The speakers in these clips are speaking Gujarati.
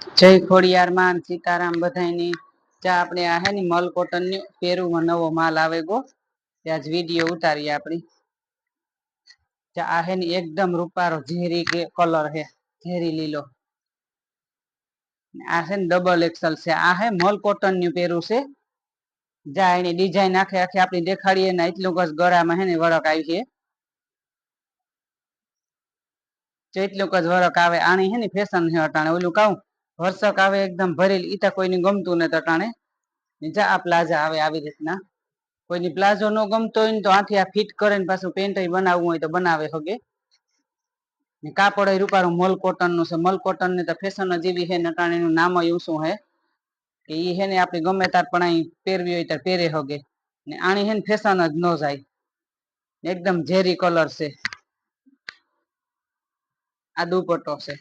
જય ખોડિયાર માં સીતારામ બધાની ચા આપણે આ હે ને મલ કોટન નું પેરુમાં નવો માલ આવે ગો ત્યાં જ વિડીયો ઉતારીએ આપણી ચા આ હે ને એકદમ રૂપારો ઝેરી કલર હે ઝેરી લીલો આ છે ને ડબલ એક્સલ છે આ હે મલ કોટન નું પેરું છે જા એની ડિઝાઇન આખે આખી આપણી દેખાડીએ ને એટલું જ ગળામાં હે ને વળક આવી છે જેટલું જ વરક આવે આની હે ને ફેશન છે અટાણે ઓલું કહું વરસક આવે એકદમ ભરેલી ઈતા કોઈને ગમતું નથી અટાણે જા આ પ્લાઝા આવે આવી રીતના કોઈની પ્લાઝો ન ગમતો હોય ને તો આથી આ ફિટ કરે ને પાછું પેન્ટ બનાવવું હોય તો બનાવે હગે કાપડ રૂપારું મલ કોટન નું છે મલ કોટન ની તો ફેશન જ એવી છે અટાણે એનું નામ એવું શું હે કે ઈ હે ને આપણે ગમે તાર પણ અહીં પહેરવી હોય ત્યારે પહેરે હગે ને આની હે ને ફેશન જ ન જાય એકદમ ઝેરી કલર છે આ દુપટ્ટો છે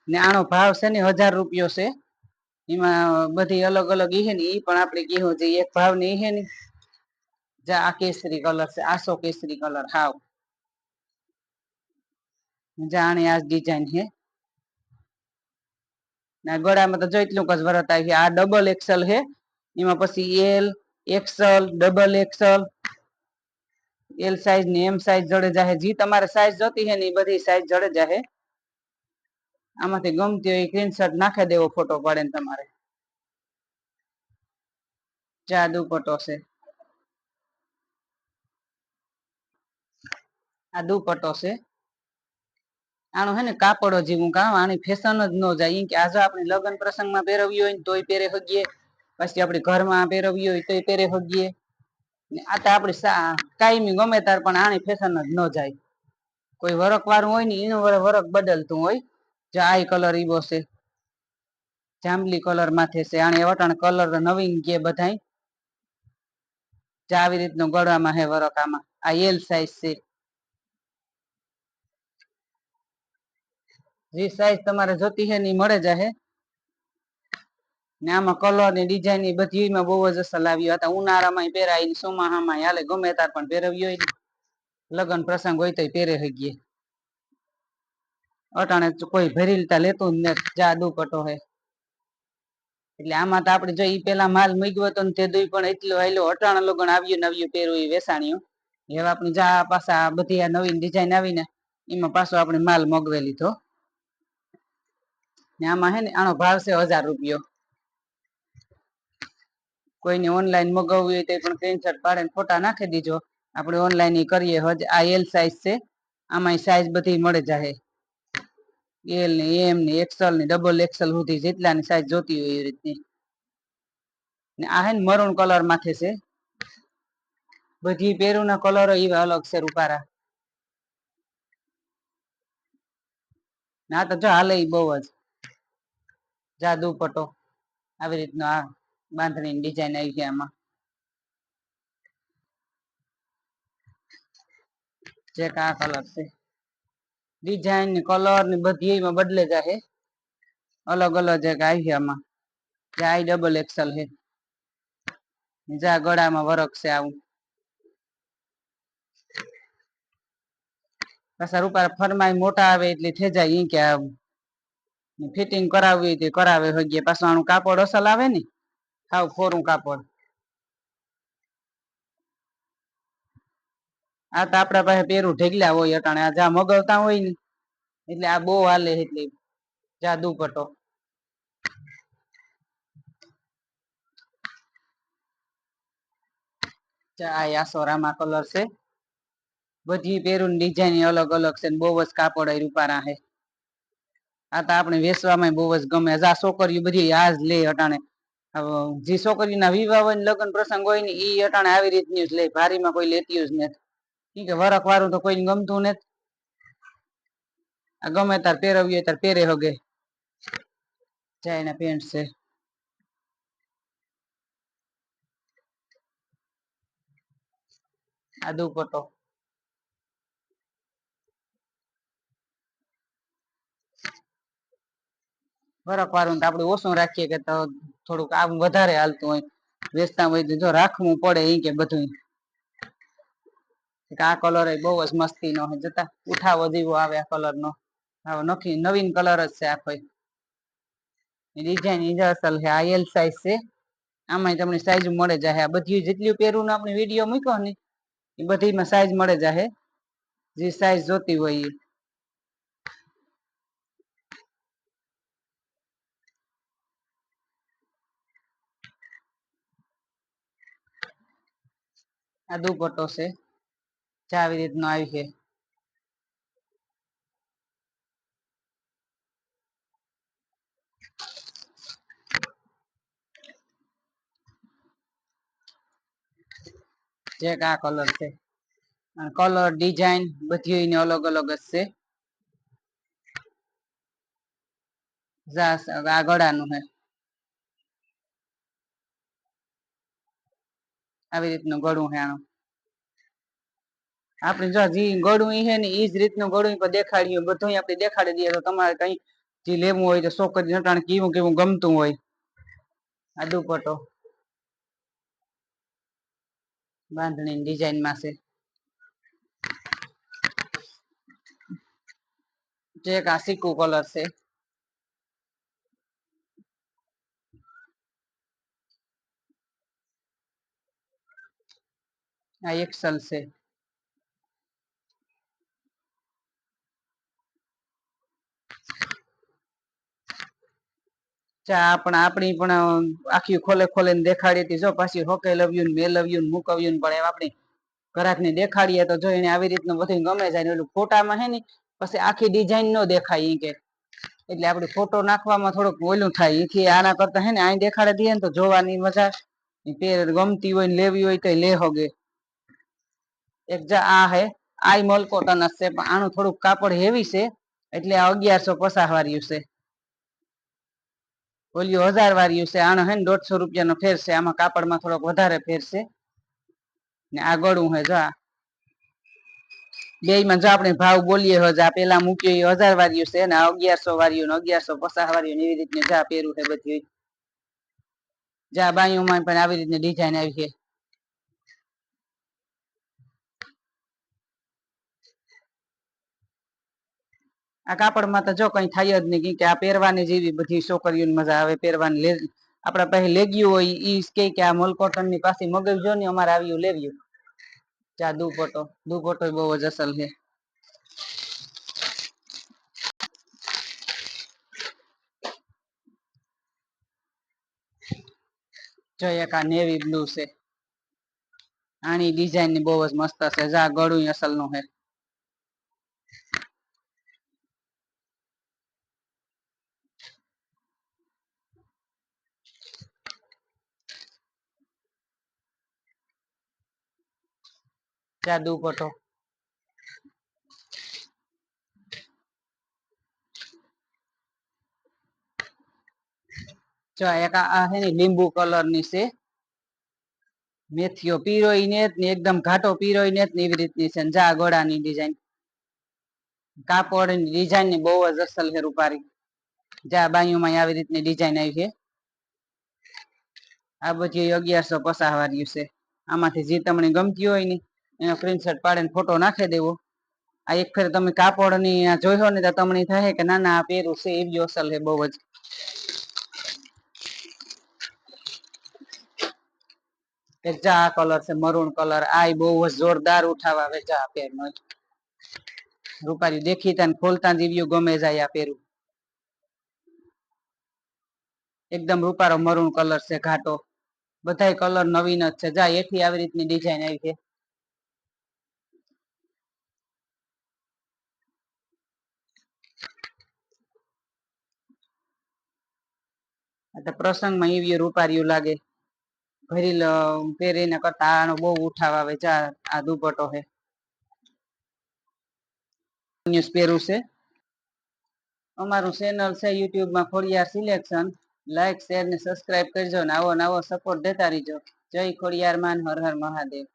ને આનો ભાવ છે ને 1000 રૂપિયો છે એમાં બધી અલગ અલગ ઈ હે ને ઈ પણ આપણે કીધું છે એક ભાવ ને ઈ હે ને જા આ કેસરી કલર છે આસો કેસરી કલર હાવ જાણી આ ડિઝાઇન છે ના ગળામાં તો જો એટલું જ વરત આવી આ ડબલ એક્સલ છે એમાં પછી L Excel double Excel L size ને એમ સાઈઝ જડે જાહે જી તમારે સાઈઝ જોતી હે ને એ બધી સાઈઝ જડે જાહે આમાંથી ગમતી હોય સ્ક્રીનશોટ નાખી દેવો ફોટો પાડીને તમારે ચા દુપટ્ટો છે આ દુપટ્ટો છે આનું હે ને કાપડો જેવું કામ આની ફેશન જ ન જાય કે આજો આપણે લગ્ન પ્રસંગમાં પહેરવી હોય ને તોય પહેરે હગીએ પછી આપણે ઘરમાં પહેરવી હોય તોય પહેરે હગીએ આ તો આપણે કાયમી ગમે તાર પણ આની ફેશન જ ન જાય કોઈ વરક વાળું હોય ને એનું વરક બદલતું હોય જો આ કલર એવો છે જાંબલી કલર માથે છે આને વટાણ કલર નવીન કે બધાય આવી રીતનું ગળવામાં હે વરક આમાં આ એલ સાઈઝ છે જે સાઈઝ તમારે જોતી હે ને મળે જશે ને આમાં કલર ની ડિઝાઇન ની બધીમાં બહુ જ અસર આવ્યો હતા ઉનાળામાં પહેરાય ચોમાહામાં હાલે ગમે તાર પણ પહેરવી હોય લગ્ન પ્રસંગ હોય તો પહેરે હગીએ અટાણે કોઈ ભરીલતા લેતું જ ને જા દુપટ્ટો હે એટલે આમાં તો આપડે જો ઈ પેલા માલ મૂક્યો હતો ને તે દુઈ પણ એટલો આયલો અટાણા લગન આવ્યું નવ્યું પહેરું એ વેસાણ્યું હવે આપણે જા પાછા બધી આ નવીન ડિઝાઇન આવી ને એમાં પાછો આપણે માલ મગવે લીધો ને આમાં હે ને આનો ભાવ છે 1000 રૂપિયો કોઈને ઓનલાઈન મગાવવી હોય તો પણ સ્ક્રીનશોટ પાડીને ફોટા નાખી દીજો આપણે ઓનલાઈન કરીએ આ એલ સાઈઝ છે આમાં સાઈઝ બધી મળે જાહે એલ ને એમ ને એક્સલ ને ડબલ એક્સલ સુધી જેટલાની સાઈઝ જોતી હોય એ રીતની ને આ હે ને મરૂન કલર માથે છે બધી પેરું ના કલર એવા અલગ છે રૂપારા ના તો જો હાલે બહુ જ જા દુપટ્ટો આવી રીતનો આ બાંધણીની ડિઝાઇન આવી છે આમાં ચેક આ કલર છે ડિઝાઇન ને કલર ને બધી એમાં બદલે જાહે અલગ અલગ એક આવી છે આમાં આ ડબલ એક્સલ છે જા ગળામાં વરક છે આવું પાછા રૂપારા ફરમાઈ મોટા આવે એટલે થઈ જાય ઈ કે ફિટિંગ કરાવવી તે કરાવે હગીએ પાછું આનું કાપડ અસલ આવે ને હાવ ફોરું કાપડ આ તો આપડા પાસે પેરું ઢેગલા હોય અટાણે આ જા મગાવતા હોય ને એટલે આ બહુ હાલે એટલે જા દુપટ્ટો આ આસોરામાં કલર છે બધી પેરું ડિઝાઇન અલગ અલગ છે બહુ જ કાપડ રૂપારા છે આ તો આપણે વેચવામાં બહુ જ ગમે આ છોકરીઓ બધી આ જ લે અટાણે જે છોકરીના વિવાહ હોય ને લગ્ન પ્રસંગ હોય ને ઈ અટાણે આવી રીતની જ લે ભારીમાં કોઈ લેતી જ નથી કે વરક વાળું તો કોઈને ગમતું નથી ગમે તાર પહેરવી તાર પહેરે હગે ચાઇના પેન્ટ છે આ દુપટ્ટો વરક વાળું આપડે ઓછું રાખીએ કે તો થોડુંક આમ વધારે હાલતું હોય વેચતા હોય જો રાખવું પડે એ કે બધું આ કલર બહુ જ મસ્તી નો જતા ઉઠાવો જેવો આવે આ કલર નો હા નખી નવીન કલર જ છે આખો ડિઝાઇન અસલ છે આ એલ સાઈઝ છે આમાં તમને સાઈઝ મળે જાય આ બધી જેટલી પહેરું ને આપણે વિડીયો મૂક્યો ને એ બધીમાં સાઈઝ મળે જાય જે સાઈઝ જોતી હોય આ દુપટ્ટો છે આવી રીતનો આવી છે ચેક આ કલર છે કલર ડિઝાઇન બધી એની અલગ અલગ જ છે આ ગળાનું છે આવી રીતનું ગળું છે આનું આપણે જો જે ગળું છે ને એ જ રીતનું ગળું દેખાડીએ બધું આપણે દેખાડી દઈએ તો તમારે કઈ જે લેવું હોય તો છોકરી નટાણ કેવું કેવું ગમતું હોય આ દુપટ્ટો બાંધણી ડિઝાઇન માં છે ચેક આ સિક્કુ કલર છે આ એક્સલ છે ચા પણ આપણી પણ આખી ખોલે ખોલે ને દેખાડી હતી જો પાછી હોકે લવ્યું મે લવ્યું મૂકવ્યું પણ એમ આપણી ઘરાક ને દેખાડીએ તો જો એને આવી રીતનું બધું ગમે જાય ઓલું ફોટામાં હે ને પછી આખી ડિઝાઇન નો દેખાય કે એટલે આપણે ફોટો નાખવામાં થોડુંક ઓલું થાય એથી આના કરતા હે ને અહીં દેખાડી દઈએ ને તો જોવાની મજા ગમતી હોય ને લેવી હોય તો લે હોગે એક જા આ હે આઈ મલકોટન હશે પણ આનું થોડુંક કાપડ હેવી છે એટલે આ 1150 વાળ્યું છે ઓલિયો 1000 વાળ્યું છે આનો હે ને 150 રૂપિયાનો ફેર છે આમાં કાપડમાં થોડોક વધારે ફેર છે ને આ ગળું હે જો બે માં જો આપણે ભાવ બોલીએ હો આ પેલા મૂક્યો 1000 વાળ્યું છે ને 1100 વાળ્યું 1150 વાળ્યું એવી રીતની જા પહેરું છે બધી જા બાયુમાં પણ આવી રીતની ડિઝાઇન આવી છે આ કાપડમાં તો જો કઈ થાય જ નહીં કે આ પહેરવાની જેવી બધી છોકરીઓને મજા આવે પહેરવાની આપડા પાસે લેગ્યું હોય ઈ કે આ મલકોટન ની પાસે મગજજો ને અમારે આવ્યું લેવ્યું ચા દુપટ્ટો બહુ જ અસલ છે જો એક આ નેવી બ્લુ છે આની ડિઝાઇન ની બહુ જ મસ્ત છે જા ગળું અસલ નું છે ચા દુપટ્ટો જો એક આ છે ને લીંબુ કલર ની છે મેથીઓ પીરોય ને એકદમ ઘાટો પીરોય ને એવી રીતની છે જા ગોળાની ડિઝાઇન કાપડ ડિઝાઇન ની બહુ જ અસલ છે રૂપારી જા બાયુમાં આવી રીતની ડિઝાઇન આવી છે આ બધી 1150 વાળ્યું છે આમાંથી જે તમને ગમતી હોય ને એનો સ્ક્રીનશોટ પાડીને ફોટો નાખી દેવો આ એક ફેર તમે કાપડ ની જોયો ને તો તમને થાય કે ના ના આ પહેરું છે એવી અસલ છે બહુ જ જા આ કલર છે મરૂન કલર આ બહુ જ જોરદાર ઉઠાવ આવે જા પેર નો રૂપારી દેખીતા ને ખોલતા જેવી ગમે જાય આ પેરું એકદમ રૂપારો મરૂન કલર છે ઘાટો બધાય કલર નવીન જ છે જા એથી આવી રીતની ડિઝાઇન આવી છે પ્રસંગમાં એવી રૂપારીયું લાગે ભરી પહેરીને કરતા આનો બહુ ઉઠાવ આવે જા આ દુપટ્ટો છે ન્યૂઝ પહેરું છે અમારું ચેનલ છે યુટ્યુબમાં ખોડિયાર સિલેક્શન લાઈક શેર ને સબસ્ક્રાઇબ કરજો ને આવો નવો સપોર્ટ દેતા રહીજો જય ખોડિયાર માન હર હર મહાદેવ